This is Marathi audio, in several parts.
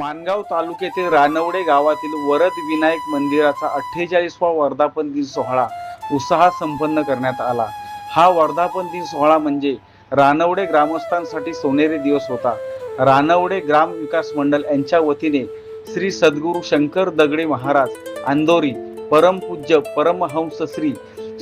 माणगाव तालुक्यातील रानवडे गावातील वरद विनायक मंदिराचा 48वा वर्धापन दिन सोहळा उत्साहात संपन्न करण्यात आला। हा वर्धापन दिन सोहळा म्हणजे रानवडे ग्रामस्थांसाठी सोनेरी दिवस होता। रानवडे ग्राम विकास मंडळ यांच्या वतीने श्री सद्गुरू शंकर दगडे महाराज अंदोरी, परमपूज्य परमहंस श्री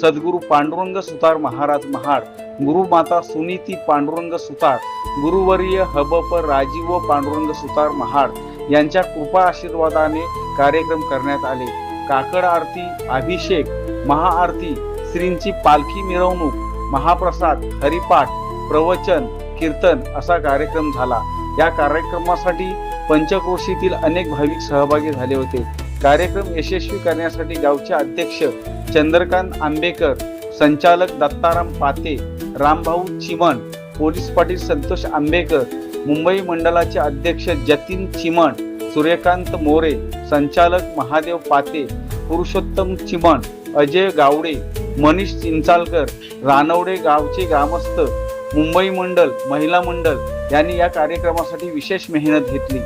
सद्गुरू पांडुरंग सुतार महाराज महाड, गुरुमाता सुनीती पांडुरंग सुतार, गुरुवर्य हबपर राजीव पांडुरंग सुतार महाड यांच्या कृपा आशीर्वादाने कार्यक्रम करण्यात आले। काकड आरती, अभिषेक, महाआरती, श्रींची पालखी मिरवणूक, महाप्रसाद, हरिपाठ, प्रवचन, कीर्तन असा कार्यक्रम झाला। या कार्यक्रमासाठी पंचक्रोशीतील अनेक भाविक सहभागी झाले होते। कार्यक्रम यशस्वी करण्यासाठी गावचे अध्यक्ष चंद्रकांत आंबेकर, संचालक दत्ताराम पाते, रामभाऊ चिमण, पोलीस पाटील संतोष आंबेकर, मुंबई मंडलाचे अध्यक्ष जतीन चिमण, सूर्यकांत मोरे, संचालक महादेव पाते, पुरुषोत्तम चिमण, अजय गावडे, मनीष चिंचालकर, रानवडे गावचे ग्रामस्थ, मुंबई मंडल, महिला मंडल यांनी या कार्यक्रमासाठी विशेष मेहनत घेतली।